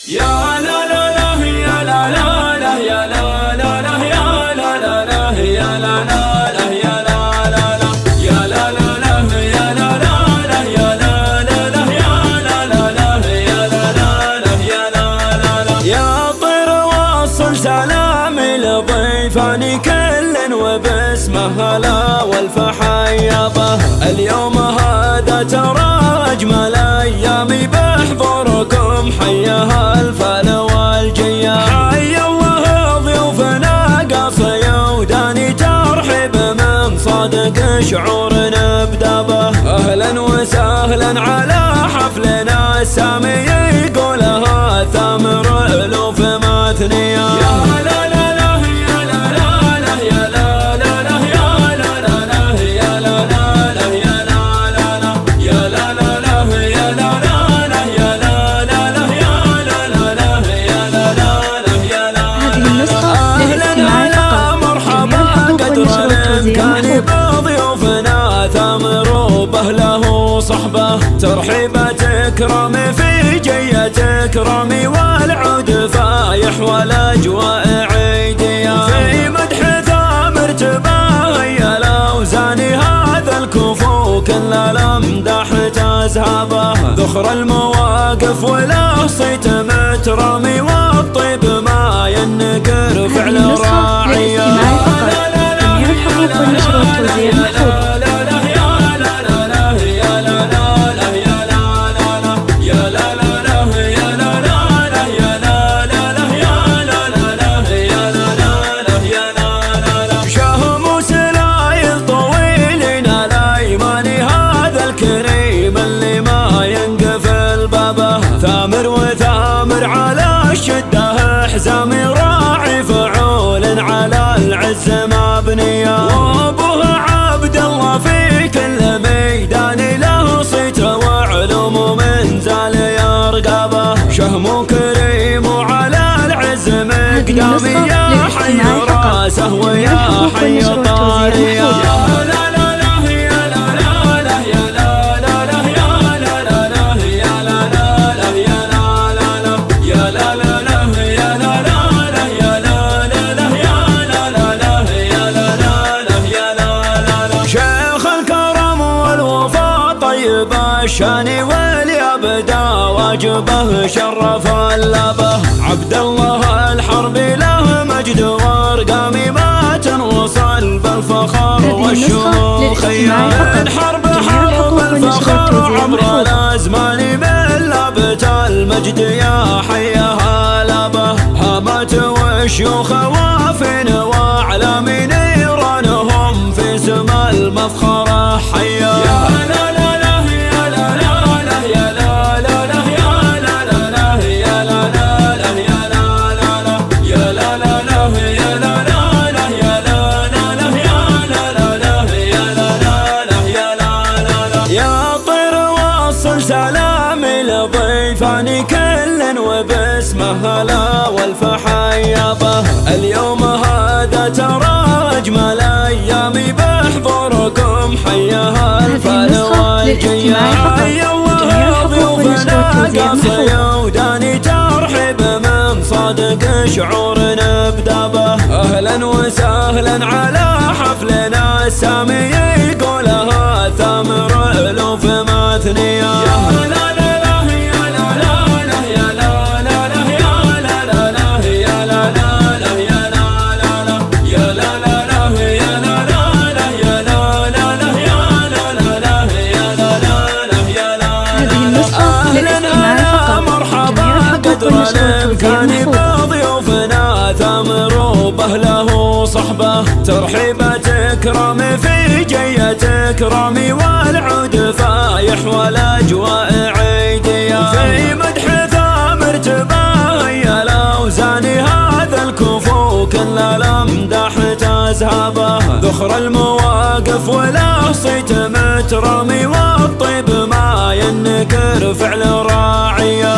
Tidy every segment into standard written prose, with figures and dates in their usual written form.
يا لا لا لا يا لا لا لا يا لا لا لا يا لا لا لا يا لا لا لا يا لا لا لا يا لا لا لا يا لا لا لا يا لا لا لا يا لا لا لا يا لا لا لا يا لا لا لا. يا طير وصل سلامي لضيفاني كل وباسمه هلا والف حيابه. اليوم هذا ترى اجمل ايامي بحضوركم، حياها الفال والجيا. حيا الله ضيوفنا قاصي وداني ترحيب من صادق شعورنا بدابه. اهلا وسهلا على حفلنا السامي يقولها ثامر الوف مثنيه. يا لا لا لا يا لا لا لا يا لا لا لا يا لا لا لا يا لا لا لا يا لا لا لا يا لا لا لا يا لا لا لا يا لا لا لا يا لا لا لا يا لا لا لا يا لا. هذه النسخة للاستماع فقط. مرحبا قدر الامكان بضيوفنا ثامر وبهله صحبه. ترحيبه تكرمي في جيه تكرمي والعود فايح والاجواء عيديه. في مدح ثامر تباهي الاوزاني هذا الكفو كل الامداح تزهبه. ذخر المواقف وله صيت مترمي والطيب ما ينكر فعل راعيه. ثامر وثامر على الشده حزامي راعي فعول على العز مبنيه. وابوه عبد الله في كل ميدان له صيت وعلوم من زال يرقبه. شهم كريم وعلى العز مقدامي يا حي راسه ويا حي طاريه. الشاني واليابدا واجبه شرف اللبه. عبد الله الحرب له مجد وارقامي ما تنوصل بالفخر والشموخ. من حرب حرب الفخر عبر الازمان من لابت المجد يا حياها لبه. هامات والشيوخ وافين واعلام نيرانهم في سما المفخره حيا. سلامي لضيفاني كل وباسمه هلا والف حيابه. اليوم هذا ترى اجمل ايامي بحضوركم، حياها الفال والجيا. حيا الله ضيوفنا قاصي وداني ترحيب من صادق شعورنا بدابه. اهلا وسهلا على حفلنا السامي يقولها ثامر الوف مثنيه. الامكان بضيوفنا ثامر وبهله صحبه. ترحيبه تكرمي في جيه تكرمي والعود فايح والاجواء عيديه. في مدح ثامر تباهي الاوزاني هذا الكفو كل الامداح تزهبه. ذخر المواقف وله صيت مترمي والطيب ما ينكر فعل راعيه.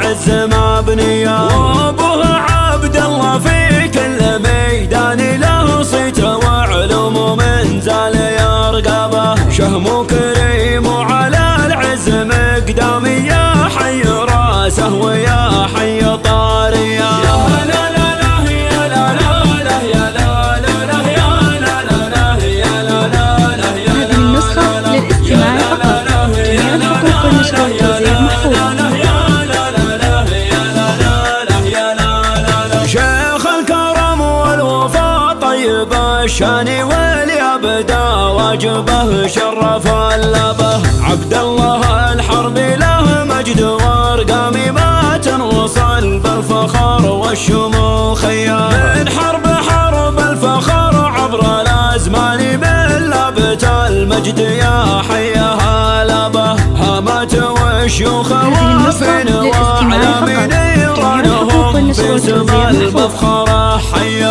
العز مبنية، وابوها عبد الله في كل ميدان له صيت وعلوم من زال يرقبه، شهم كريم وعلى العز مقدامي، يا حي راسه ويا حي طاريه. هذه النسخة للاستماع فقط. جميع الحقوق والنشر والتوزيع محفوظة. شيخ الكرم والوفا طيب الشان واليابدة، واجبه شرف اللبه، عبد الله الحرب له مجد وارقامي، ما تنوصل بالفخر والشموخية، من حرب الفخر عبر الازمان، من لابت المجد يا حيها لبه، هامت والشيوخ وافن وعلى من يرانهم باسم المفخرة حيا.